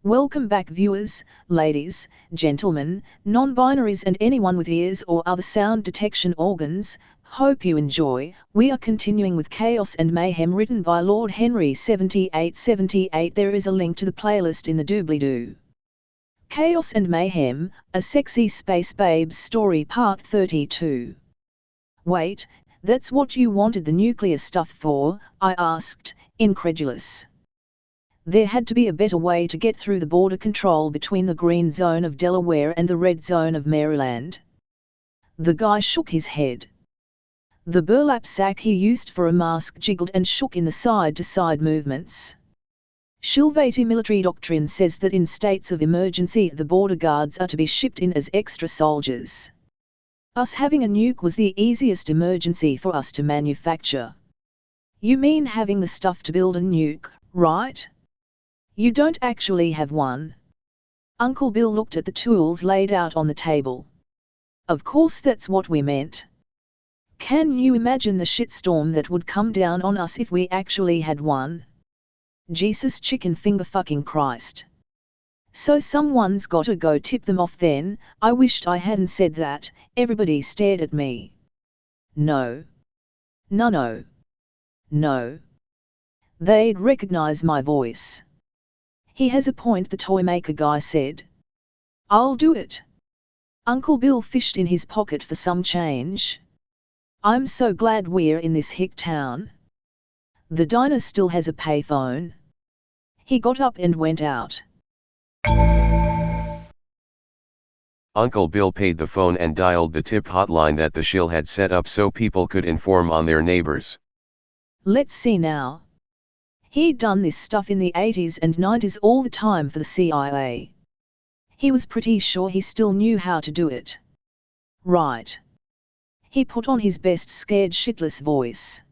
Welcome back viewers, ladies, gentlemen, non-binaries and anyone with ears or other sound detection organs. Hope you enjoy. We are continuing with Chaos and Mayhem written by Lord Henry 7878. There is a link to the playlist in the doobly-doo. Chaos and Mayhem, a sexy space babes story part 32. Wait, that's what you wanted the nuclear stuff for? I asked, incredulous. There had to be a better way to get through the border control between the green zone of Delaware and the red zone of Maryland. The guy shook his head. The burlap sack he used for a mask jiggled and shook in the side-to-side movements. Shilvati military doctrine says that in states of emergency the border guards are to be shipped in as extra soldiers. Us having a nuke was the easiest emergency for us to manufacture. You mean having the stuff to build a nuke, right? You don't actually have one. Uncle Bill looked at the tools laid out on the table. Of course that's what we meant. Can you imagine the shitstorm that would come down on us if we actually had one? Jesus chicken finger fucking Christ. So someone's gotta go tip them off then. I wished I hadn't said that. Everybody stared at me. No. No. They'd recognize my voice. He has a point, the toymaker guy said. I'll do it. Uncle Bill fished in his pocket for some change. I'm so glad we're in this hick town. The diner still has a payphone. He got up and went out. Uncle Bill paid the phone and dialed the tip hotline that the shill had set up so people could inform on their neighbors. Let's see now. He'd done this stuff in the 80s and 90s all the time for the CIA. He was pretty sure he still knew how to do it. Right. He put on his best scared shitless voice.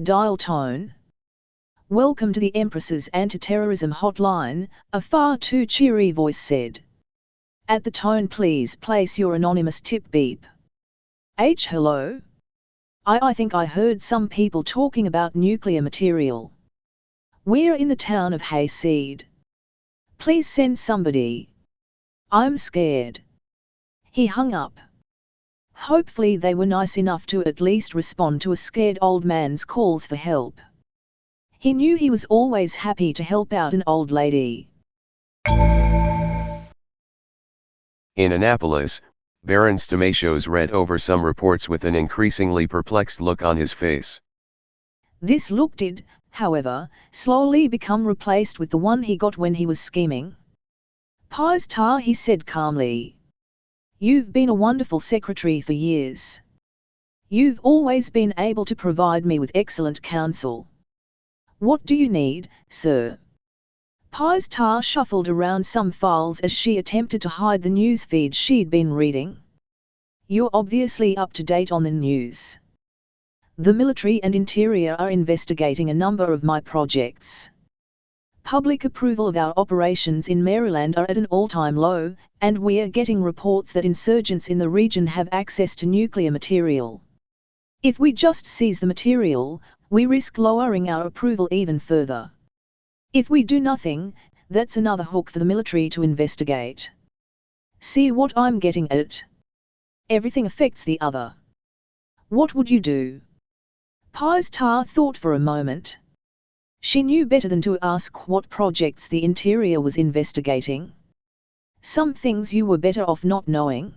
Dial tone. Welcome to the Empress's anti-terrorism hotline, a far too cheery voice said. At the tone please place your anonymous tip beep. Hello? I think I heard some people talking about nuclear material. We're in the town of Hayseed. Please send somebody. I'm scared. He hung up. Hopefully they were nice enough to at least respond to a scared old man's calls for help. He knew he was always happy to help out an old lady. In Annapolis, Baron Stamatios read over some reports with an increasingly perplexed look on his face. This look did, however, slowly become replaced with the one he got when he was scheming. Pies tar, he said calmly. You've been a wonderful secretary for years. You've always been able to provide me with excellent counsel. What do you need, sir? Pies tar shuffled around some files as she attempted to hide the news feed she'd been reading. You're obviously up to date on the news. The military and interior are investigating a number of my projects. Public approval of our operations in Maryland are at an all-time low, and we're getting reports that insurgents in the region have access to nuclear material. If we just seize the material, we risk lowering our approval even further. If we do nothing, that's another hook for the military to investigate. See what I'm getting at? Everything affects the other. What would you do? Pies tar thought for a moment. She knew better than to ask what projects the interior was investigating. Some things you were better off not knowing.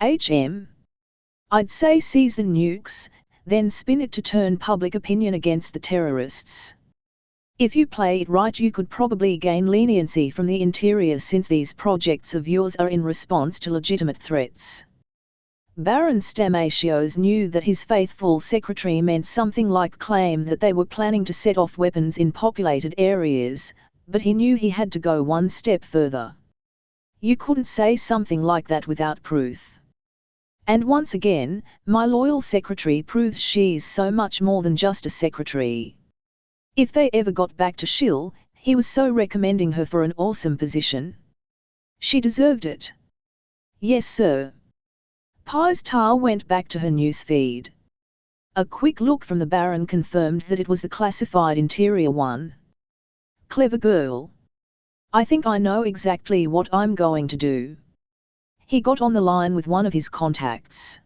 I'd say seize the nukes, then spin it to turn public opinion against the terrorists. If you play it right you could probably gain leniency from the interior since these projects of yours are in response to legitimate threats. Baron Stamatios knew that his faithful secretary meant something like claim that they were planning to set off weapons in populated areas, but he knew he had to go one step further. You couldn't say something like that without proof. And once again, my loyal secretary proves she's so much more than just a secretary. If they ever got back to Shill, he was so recommending her for an awesome position. She deserved it. Yes, sir. Pies tar went back to her newsfeed. A quick look from the Baron confirmed that it was the classified interior one. Clever girl. I think I know exactly what I'm going to do. He got on the line with one of his contacts.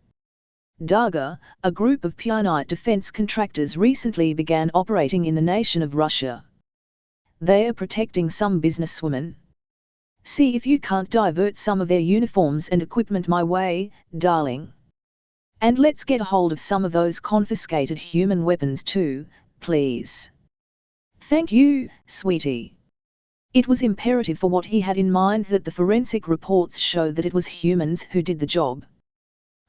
Darga, a group of Pionite defense contractors recently began operating in the nation of Russia. They are protecting some businesswomen. See if you can't divert some of their uniforms and equipment my way, darling. And let's get a hold of some of those confiscated human weapons too, please. Thank you, sweetie. It was imperative for what he had in mind that the forensic reports show that it was humans who did the job.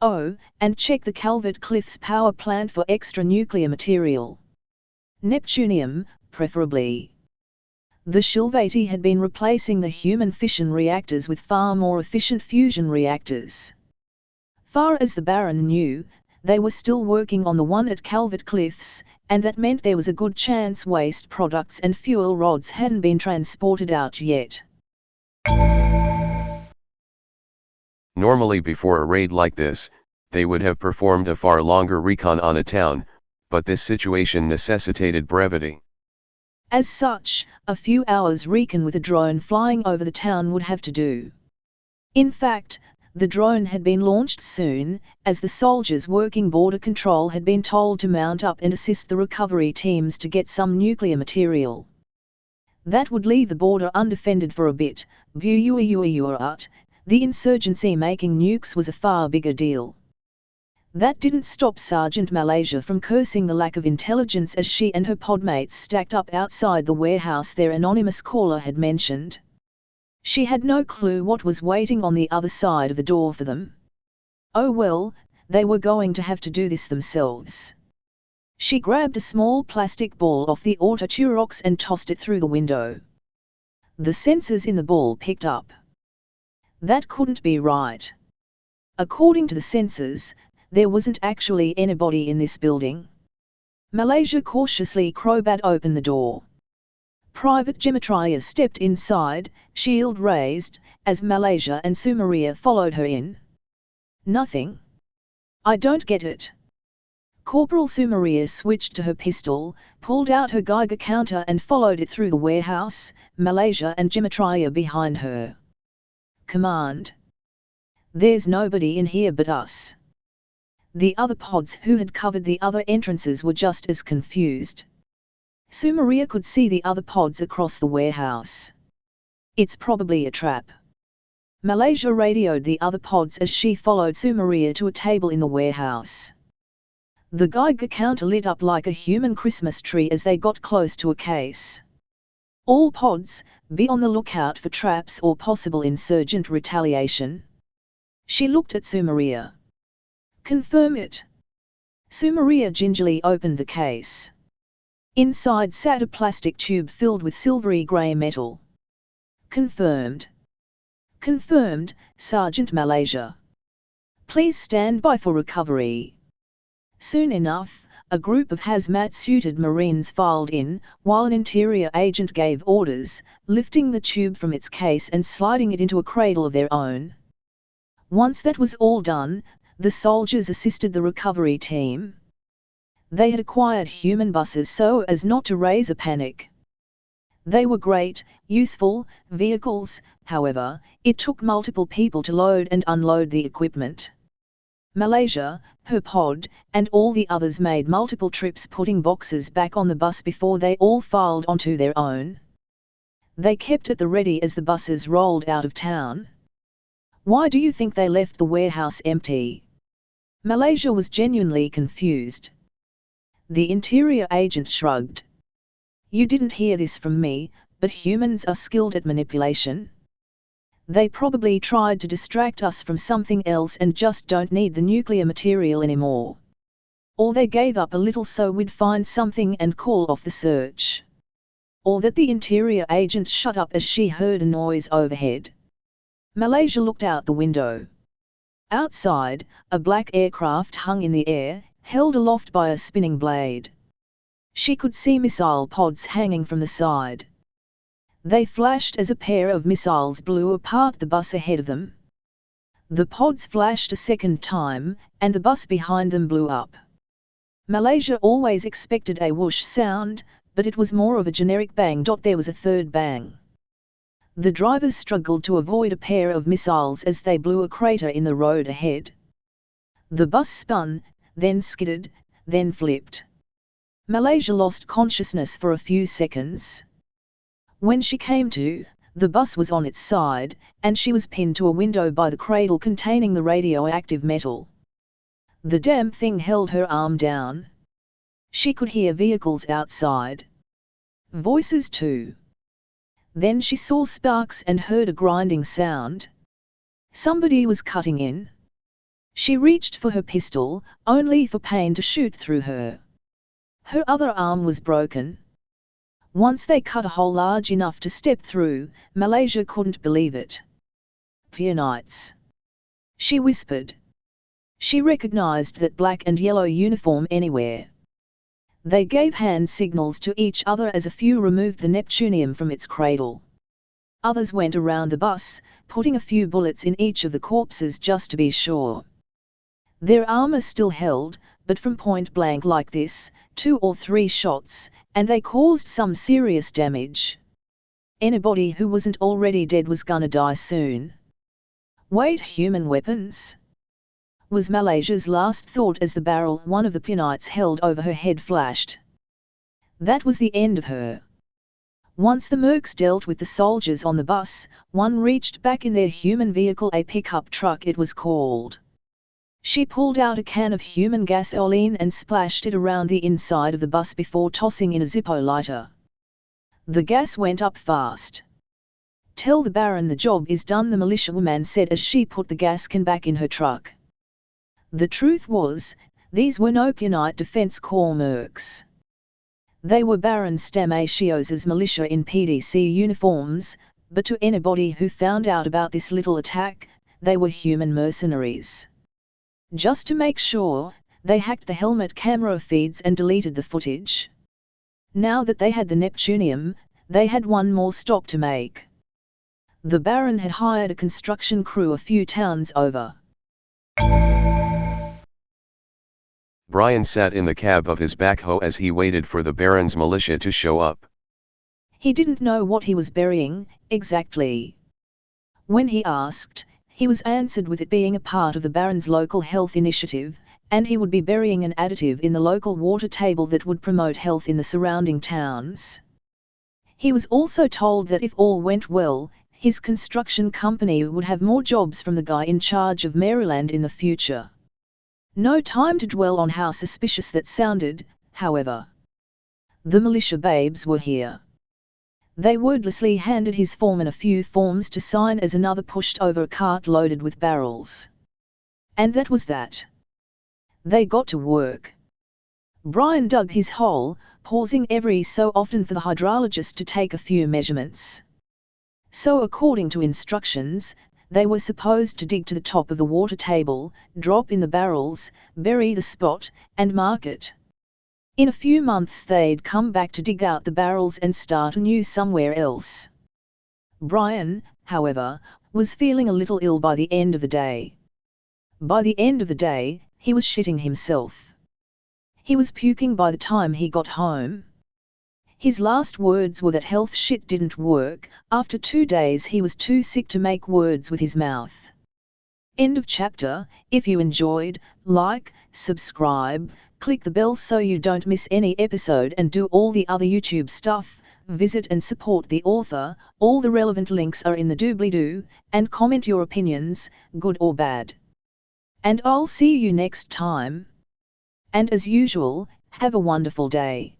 Oh, and check the Calvert Cliffs power plant for extra nuclear material. Neptunium, preferably. The Shilvati had been replacing the human fission reactors with far more efficient fusion reactors. Far as the Baron knew, they were still working on the one at Calvert Cliffs, and that meant there was a good chance waste products and fuel rods hadn't been transported out yet. Normally before a raid like this, they would have performed a far longer recon on a town, but this situation necessitated brevity. As such, a few hours recon with a drone flying over the town would have to do. In fact, the drone had been launched soon, as the soldiers working border control had been told to mount up and assist the recovery teams to get some nuclear material. That would leave the border undefended for a bit, the insurgency making nukes was a far bigger deal. That didn't stop Sergeant Malaysia from cursing the lack of intelligence as she and her podmates stacked up outside the warehouse their anonymous caller had mentioned. She had no clue what was waiting on the other side of the door for them. Oh well, they were going to have to do this themselves. She grabbed a small plastic ball off the auto-turox and tossed it through the window. The sensors in the ball picked up. That couldn't be right. According to the sensors, there wasn't actually anybody in this building. Malaysia cautiously crowbarred open the door. Private Gematria stepped inside, shield raised, as Malaysia and Sumeria followed her in. Nothing. I don't get it. Corporal Sumeria switched to her pistol, pulled out her Geiger counter and followed it through the warehouse, Malaysia and Gematria behind her. Command. There's nobody in here but us. The other pods who had covered the other entrances were just as confused. Sumeria could see the other pods across the warehouse. It's probably a trap. Malaysia radioed the other pods as she followed Sumeria to a table in the warehouse. The Geiger counter lit up like a human Christmas tree as they got close to a case. All pods, be on the lookout for traps or possible insurgent retaliation. She looked at Sumeria. Confirm it. Sumeria gingerly opened the case. Inside sat a plastic tube filled with silvery grey metal. Confirmed. Confirmed, Sergeant Malaysia. Please stand by for recovery. Soon enough, a group of hazmat-suited Marines filed in, while an interior agent gave orders, lifting the tube from its case and sliding it into a cradle of their own. Once that was all done, the soldiers assisted the recovery team. They had acquired human buses so as not to raise a panic. They were great, useful vehicles, however, it took multiple people to load and unload the equipment. Malaysia, her pod, and all the others made multiple trips putting boxes back on the bus before they all filed onto their own. They kept at the ready as the buses rolled out of town. Why do you think they left the warehouse empty? Malaysia was genuinely confused. The interior agent shrugged. You didn't hear this from me, but humans are skilled at manipulation. They probably tried to distract us from something else and just don't need the nuclear material anymore. Or they gave up a little so we'd find something and call off the search. Or that the interior agent shut up as she heard a noise overhead. Malaysia looked out the window. Outside, a black aircraft hung in the air, held aloft by a spinning blade. She could see missile pods hanging from the side. They flashed as a pair of missiles blew apart the bus ahead of them. The pods flashed a second time, and the bus behind them blew up. Malaysia always expected a whoosh sound, but it was more of a generic bang. There was a third bang. The drivers struggled to avoid a pair of missiles as they blew a crater in the road ahead. The bus spun, then skidded, then flipped. Malaysia lost consciousness for a few seconds. When she came to, the bus was on its side, and she was pinned to a window by the cradle containing the radioactive metal. The damn thing held her arm down. She could hear vehicles outside. Voices too. Then she saw sparks and heard a grinding sound. Somebody was cutting in. She reached for her pistol, only for pain to shoot through her. Her other arm was broken. Once they cut a hole large enough to step through, Malaysia couldn't believe it. Pianites. She whispered. She recognized that black and yellow uniform anywhere. They gave hand signals to each other as a few removed the Neptunium from its cradle. Others went around the bus, putting a few bullets in each of the corpses just to be sure. Their armor still held, but from point blank like this, 2 or 3 shots, and they caused some serious damage. Anybody who wasn't already dead was gonna die soon. Wait, human weapons? Was Malaysia's last thought as the barrel one of the pianites held over her head flashed. That was the end of her. Once the mercs dealt with the soldiers on the bus, one reached back in their human vehicle, a pickup truck it was called. She pulled out a can of human gasoline and splashed it around the inside of the bus before tossing in a Zippo lighter. The gas went up fast. Tell the Baron the job is done, the militiawoman said as she put the gas can back in her truck. The truth was, these were no Pianite Defense Corps mercs. They were Baron Stamatios's militia in PDC uniforms, but to anybody who found out about this little attack, they were human mercenaries. Just to make sure, they hacked the helmet camera feeds and deleted the footage. Now that they had the Neptunium, they had one more stop to make. The Baron had hired a construction crew a few towns over. Brian sat in the cab of his backhoe as he waited for the Baron's militia to show up. He didn't know what he was burying, exactly. When he asked, he was answered with it being a part of the Baron's local health initiative, and he would be burying an additive in the local water table that would promote health in the surrounding towns. He was also told that if all went well, his construction company would have more jobs from the guy in charge of Maryland in the future. No time to dwell on how suspicious that sounded, however. The militia babes were here. They wordlessly handed his foreman a few forms to sign as another pushed over a cart loaded with barrels. And that was that. They got to work. Brian dug his hole, pausing every so often for the hydrologist to take a few measurements. So according to instructions, they were supposed to dig to the top of the water table, drop in the barrels, bury the spot, and mark it. In a few months they'd come back to dig out the barrels and start anew somewhere else. Brian, however, was feeling a little ill by the end of the day. By the end of the day, he was shitting himself. He was puking by the time he got home. His last words were that health shit didn't work. After 2 days he was too sick to make words with his mouth. End of chapter. If you enjoyed, like, subscribe, click the bell so you don't miss any episode and do all the other YouTube stuff, visit and support the author, all the relevant links are in the doobly-doo, and comment your opinions, good or bad. And I'll see you next time. And as usual, have a wonderful day.